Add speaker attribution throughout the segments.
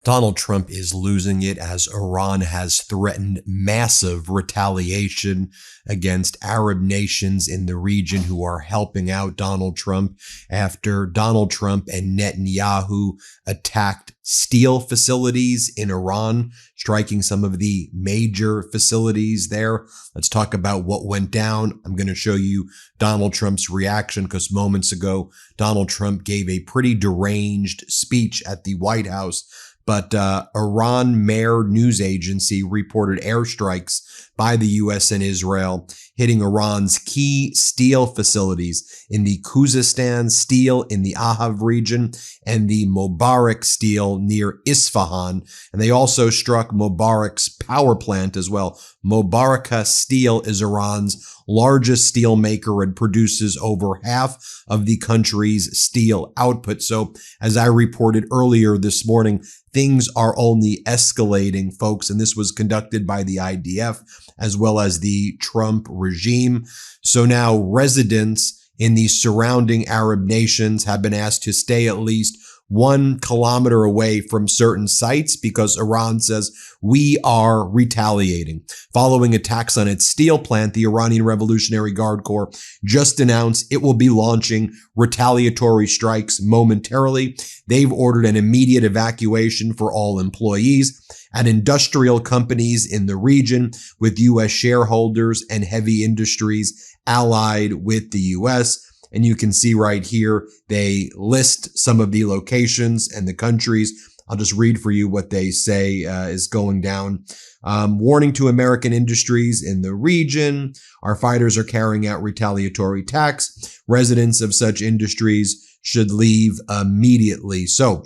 Speaker 1: Donald Trump is losing it as Iran has threatened massive retaliation against Arab nations in the region who are helping out Donald Trump after Donald Trump and Netanyahu attacked steel facilities in Iran, striking some of the major facilities there. Let's talk about what went down. I'm going to show you Donald Trump's reaction because moments ago, Donald Trump gave a pretty deranged speech at the White House. But Iran Mehr news agency reported airstrikes by the U.S. and Israel hitting Iran's key steel facilities in the Khuzestan steel in the Ahav region and the Mubarak steel near Isfahan. And they also struck Mubarak's power plant as well. Mubaraka Steel is Iran's largest steel maker and produces over half of the country's steel output. So as I reported earlier this morning, things are only escalating, folks. And this was conducted by the IDF as well as the Trump regime. So now residents in the surrounding Arab nations have been asked to stay at least 1 kilometer away from certain sites because Iran says we are retaliating. Following attacks on its steel plant, the Iranian Revolutionary Guard Corps just announced it will be launching retaliatory strikes momentarily. They've ordered an immediate evacuation for all employees at industrial companies in the region with U.S. shareholders and heavy industries allied with the U.S. And you can see right here, they list some of the locations and the countries. I'll just read for you what they say is going down. Warning to American industries in the region. Our fighters are carrying out retaliatory attacks. Residents of such industries should leave immediately. So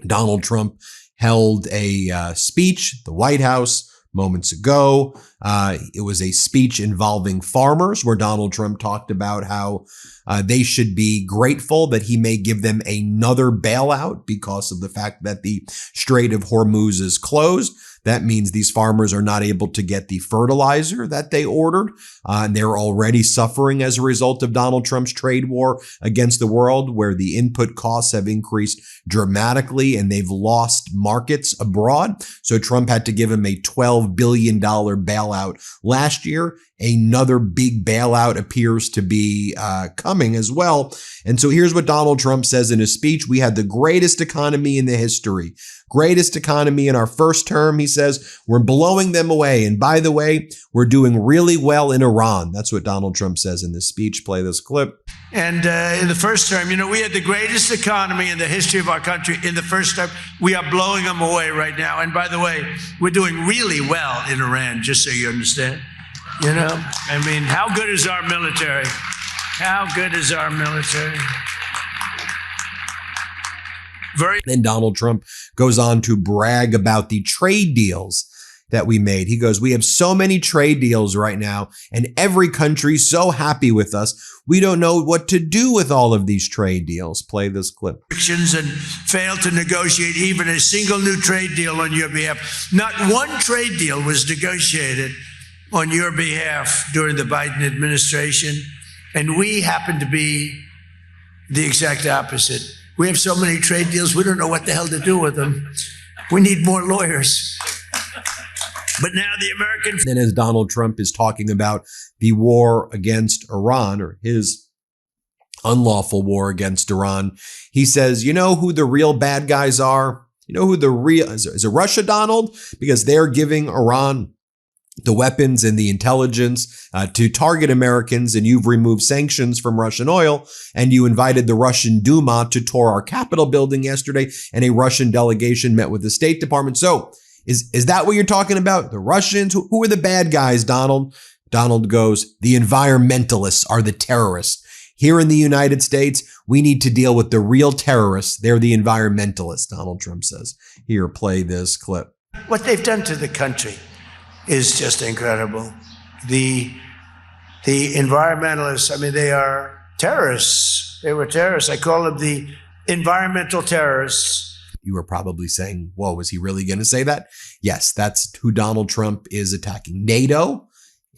Speaker 1: Donald Trump held a speech at the White House moments ago. It was a speech involving farmers where Donald Trump talked about how they should be grateful that he may give them another bailout because of the fact that the Strait of Hormuz is closed. That means these farmers are not able to get the fertilizer that they ordered. And they're already suffering as a result of Donald Trump's trade war against the world, where the input costs have increased dramatically and they've lost markets abroad. So Trump had to give him a $12 billion bailout last year. Another big bailout appears to be coming as well. And so here's what Donald Trump says in his speech. We had the greatest economy in the history. Greatest economy in our first term, he says. We're blowing them away. And by the way, we're doing really well in Iran. That's what Donald Trump says in this speech. Play this clip.
Speaker 2: And in the first term, we had the greatest economy in the history of our country in the first term. We are blowing them away right now. And by the way, we're doing really well in Iran, just so you understand. How good is our military? How good is our military?
Speaker 1: Then Donald Trump goes on to brag about the trade deals that we made. He goes, we have so many trade deals right now, and every country's so happy with us. We don't know what to do with all of these trade deals. Play this clip.
Speaker 2: And failed to negotiate even a single new trade deal on your behalf. Not one trade deal was negotiated on your behalf during the Biden administration. And we happen to be the exact opposite. We have so many trade deals, we don't know what the hell to do with them. We need more lawyers. But now the American...
Speaker 1: Then as Donald Trump is talking about the war against Iran, or his unlawful war against Iran, he says, you know who the real bad guys are? You know who the real... Is it Russia, Donald? Because they're giving Iran the weapons and the intelligence to target Americans, and you've removed sanctions from Russian oil, and you invited the Russian Duma to tour our Capitol building yesterday, and a Russian delegation met with the State Department. So is that what you're talking about? The Russians? Who are the bad guys, Donald? Donald goes, the environmentalists are the terrorists. Here in the United States, we need to deal with the real terrorists. They're the environmentalists, Donald Trump says. Here, play this clip.
Speaker 2: What they've done to the country is just incredible. The environmentalists, they are terrorists. They were terrorists. I call them the environmental terrorists.
Speaker 1: You were probably saying, whoa, is he really going to say that? Yes, that's who Donald Trump is attacking. NATO,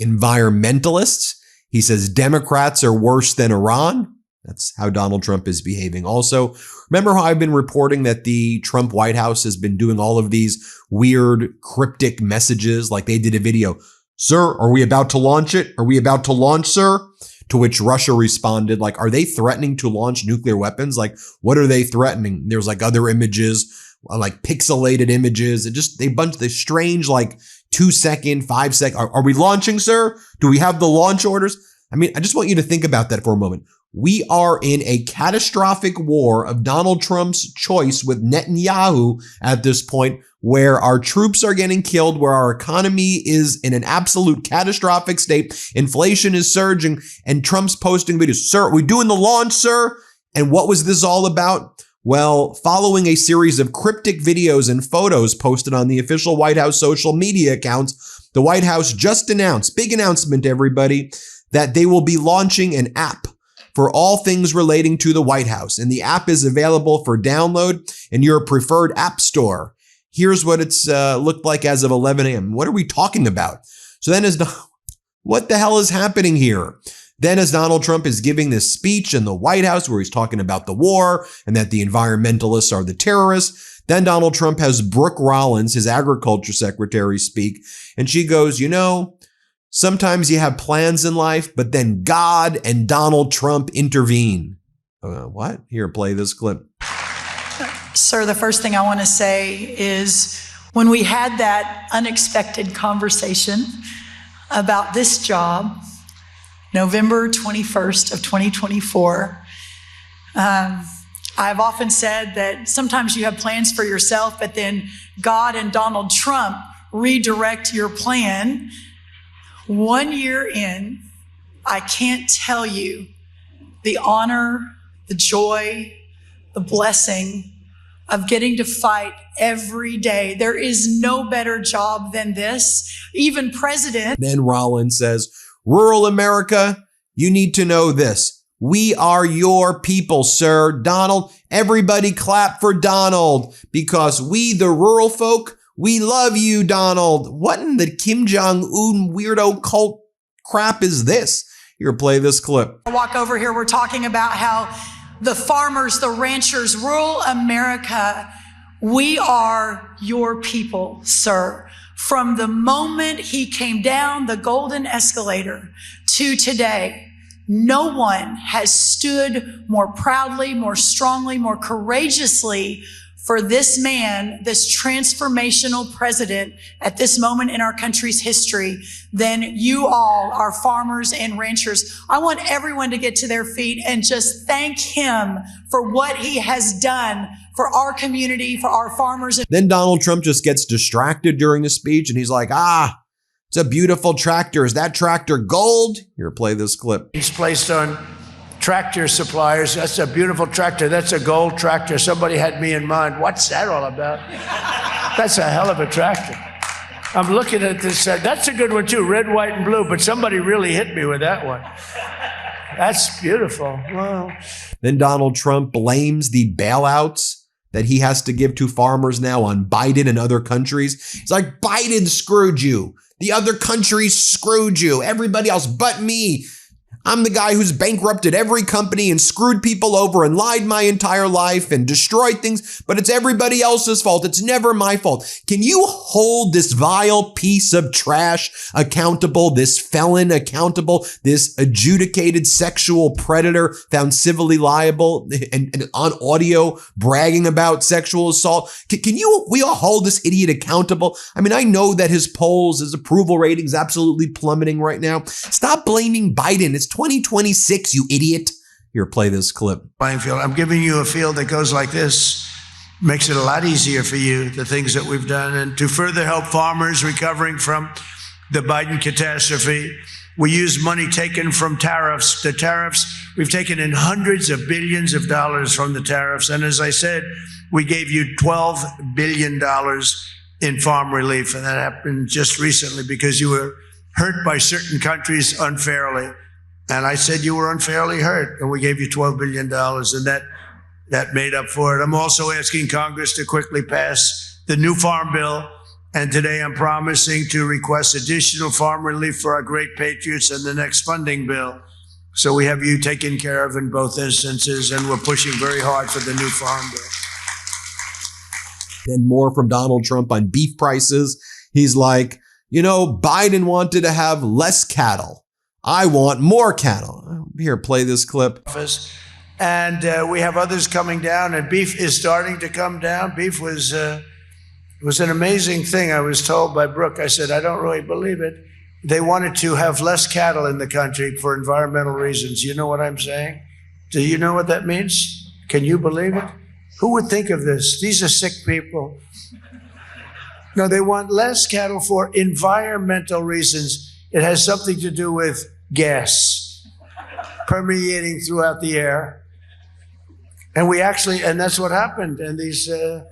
Speaker 1: environmentalists. He says Democrats are worse than Iran. That's how Donald Trump is behaving. Also, remember how I've been reporting that the Trump White House has been doing all of these weird cryptic messages? Like they did a video, "Sir, are we about to launch it? Are we about to launch, sir?" To which Russia responded, like, are they threatening to launch nuclear weapons? Like, what are they threatening? There's like other images, like pixelated images. And just they bunch this strange, like 2-second, 5-second. Are we launching, sir? Do we have the launch orders? I mean, I just want you to think about that for a moment. We are in a catastrophic war of Donald Trump's choice with Netanyahu at this point, where our troops are getting killed, where our economy is in an absolute catastrophic state. Inflation is surging, and Trump's posting videos. "Sir, are we doing the launch, sir?" And what was this all about? Well, following a series of cryptic videos and photos posted on the official White House social media accounts, the White House just announced, big announcement, everybody, that they will be launching an app for all things relating to the White House. And the app is available for download in your preferred app store. Here's what it's looked like as of 11 a.m. What are we talking about? So then what the hell is happening here? Then as Donald Trump is giving this speech in the White House where he's talking about the war and that the environmentalists are the terrorists, then Donald Trump has Brooke Rollins, his agriculture secretary, speak. And she goes, sometimes you have plans in life, but then God and Donald Trump intervene. What? Here, play this clip.
Speaker 3: Sir, the first thing I want to say is when we had that unexpected conversation about this job, November 21st of 2024, I've often said that sometimes you have plans for yourself, but then God and Donald Trump redirect your plan. 1 year in, I can't tell you the honor, the joy, the blessing of getting to fight every day. There is no better job than this. Even President.
Speaker 1: Then Rollins says, rural America, you need to know this. We are your people, sir. Donald, everybody clap for Donald because we, the rural folk, we love you, Donald. What in the Kim Jong-un weirdo cult crap is this? Here, play this clip.
Speaker 3: Walk over here. We're talking about how the farmers, the ranchers, rural America, we are your people, sir. From the moment he came down the golden escalator to today, no one has stood more proudly, more strongly, more courageously for this man, this transformational president at this moment in our country's history than you all, our farmers and ranchers. I want everyone to get to their feet and just thank him for what he has done for our community, for our farmers.
Speaker 1: Then Donald Trump just gets distracted during the speech and he's like, it's a beautiful tractor. Is that tractor gold? Here, play this clip.
Speaker 2: He's placed on tractor suppliers. That's a beautiful tractor. That's a gold tractor. Somebody had me in mind. What's that all about? That's a hell of a tractor. I'm looking at this. That's a good one too. Red, white, and blue. But somebody really hit me with that one. That's beautiful. Wow.
Speaker 1: Then Donald Trump blames the bailouts that he has to give to farmers now on Biden and other countries. It's like, Biden screwed you. The other countries screwed you. Everybody else but me. I'm the guy who's bankrupted every company and screwed people over and lied my entire life and destroyed things, but it's everybody else's fault. It's never my fault. Can you hold this vile piece of trash accountable, this felon accountable, this adjudicated sexual predator found civilly liable and on audio bragging about sexual assault? We all hold this idiot accountable? I mean, I know that his polls, his approval rating is absolutely plummeting right now. Stop blaming Biden. It's 2026, you idiot. Here, play this clip.
Speaker 2: I'm giving you a field that goes like this. Makes it a lot easier for you, the things that we've done. And to further help farmers recovering from the Biden catastrophe, we use money taken from tariffs. The tariffs, we've taken in hundreds of billions of dollars from the tariffs. And as I said, we gave you $12 billion in farm relief. And that happened just recently because you were hurt by certain countries unfairly. And I said you were unfairly hurt, and we gave you $12 billion, and that made up for it. I'm also asking Congress to quickly pass the new farm bill, and today I'm promising to request additional farm relief for our great patriots in the next funding bill. So we have you taken care of in both instances, and we're pushing very hard for the new farm bill.
Speaker 1: Then more from Donald Trump on beef prices. He's like, Biden wanted to have less cattle. I want more cattle. Here, play this clip.
Speaker 2: And we have others coming down, and beef is starting to come down. Beef was an amazing thing. I was told by Brooke, I said, I don't really believe it. They wanted to have less cattle in the country for environmental reasons. You know what I'm saying? Do you know what that means? Can you believe it? Who would think of this? These are sick people. No, they want less cattle for environmental reasons. It has something to do with gas permeating throughout the air. And that's what happened. And the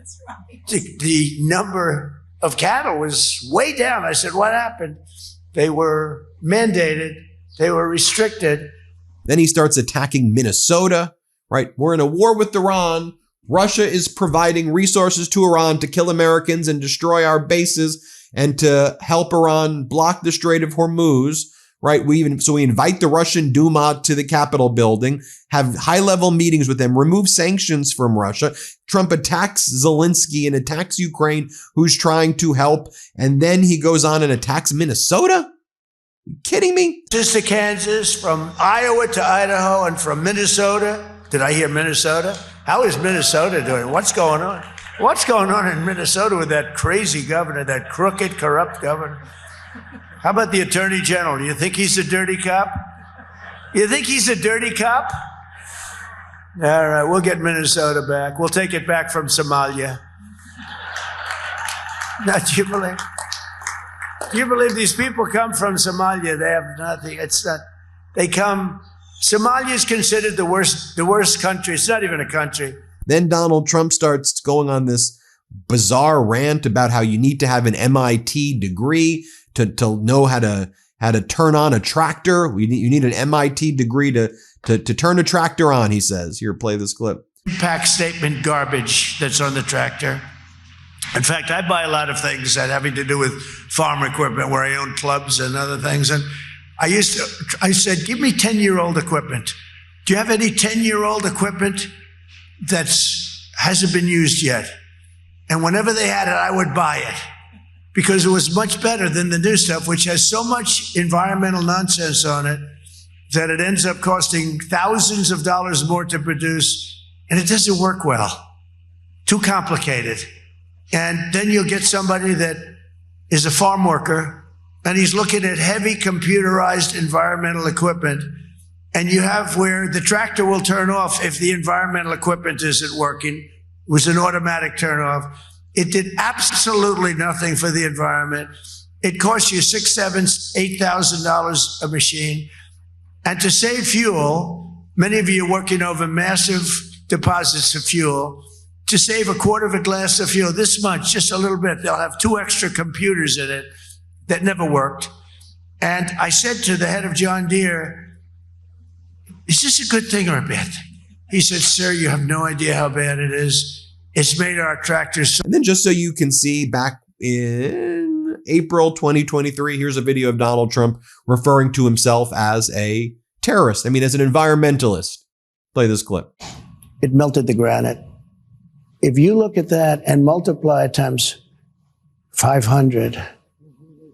Speaker 2: number of cattle was way down. I said, what happened? They were mandated. They were restricted.
Speaker 1: Then he starts attacking Minnesota, right? We're in a war with Iran. Russia is providing resources to Iran to kill Americans and destroy our bases and to help Iran block the Strait of Hormuz, right? We invite the Russian Duma to the Capitol building, have high-level meetings with them, remove sanctions from Russia. Trump attacks Zelensky and attacks Ukraine, who's trying to help. And then he goes on and attacks Minnesota? You kidding me?
Speaker 2: To Kansas, from Iowa to Idaho, and from Minnesota. Did I hear Minnesota? How is Minnesota doing? What's going on? What's going on in Minnesota with that crazy governor, that crooked, corrupt governor? How about the attorney general? Do you think he's a dirty cop? You think he's a dirty cop? All right, we'll get Minnesota back. We'll take it back from Somalia. Now, do you believe these people come from Somalia? They have nothing. Somalia is considered the worst country. It's not even a country.
Speaker 1: Then Donald Trump starts going on this bizarre rant about how you need to have an MIT degree to know how to turn on a tractor. You need an MIT degree to turn a tractor on, he says. Here, play this clip.
Speaker 2: Impact statement garbage that's on the tractor. In fact, I buy a lot of things that having to do with farm equipment, where I own clubs and other things. And I said, give me 10-year-old equipment. Do you have any 10-year-old equipment that hasn't been used yet? And whenever they had it, I would buy it because it was much better than the new stuff, which has so much environmental nonsense on it that it ends up costing thousands of dollars more to produce, and it doesn't work well. Too complicated. And then you'll get somebody that is a farm worker, and he's looking at heavy computerized environmental equipment, and you have where the tractor will turn off if the environmental equipment isn't working. It was an automatic turn off. It did absolutely nothing for the environment. It cost you $6,000, $7,000, $8,000 a machine. And to save fuel, many of you are working over massive deposits of fuel. To save a quarter of a glass of fuel, this much, just a little bit, they'll have 2 extra computers in it that never worked. And I said to the head of John Deere, is this a good thing or a bad thing? He said, sir, you have no idea how bad it is. It's made our tractors.
Speaker 1: And then just so you can see, back in April 2023, here's a video of Donald Trump referring to himself as a terrorist. As an environmentalist. Play this clip.
Speaker 2: It melted the granite. If you look at that and multiply it times 500,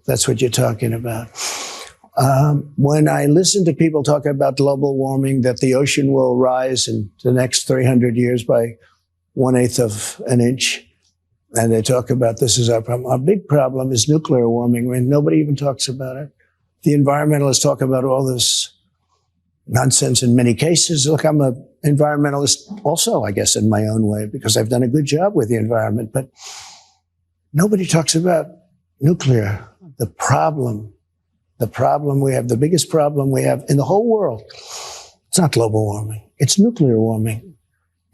Speaker 2: that's what you're talking about. When I listen to people talk about global warming, that the ocean will rise in the next 300 years by 1/8 of an inch, and they talk about this is our problem. Our big problem is nuclear warming, and nobody even talks about it. The environmentalists talk about all this nonsense in many cases. Look, I'm an environmentalist also, I guess, in my own way, because I've done a good job with the environment, but nobody talks about nuclear, the problem we have, the biggest problem we have in the whole world. It's not global warming. It's nuclear warming.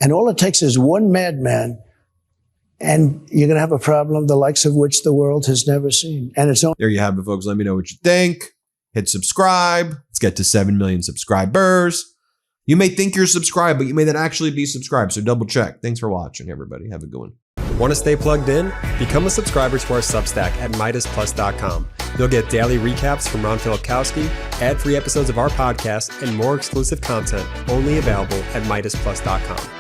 Speaker 2: And all it takes is one madman, and you're going to have a problem the likes of which the world has never seen. And it's
Speaker 1: there you have it, folks. Let me know what you think. Hit subscribe. Let's get to 7 million subscribers. You may think you're subscribed, but you may not actually be subscribed. So double check. Thanks for watching, everybody. Have a good one.
Speaker 4: Want to stay plugged in? Become a subscriber to our Substack at MeidasPlus.com. You'll get daily recaps from Ron Filipkowski, ad-free episodes of our podcast, and more exclusive content only available at MeidasPlus.com.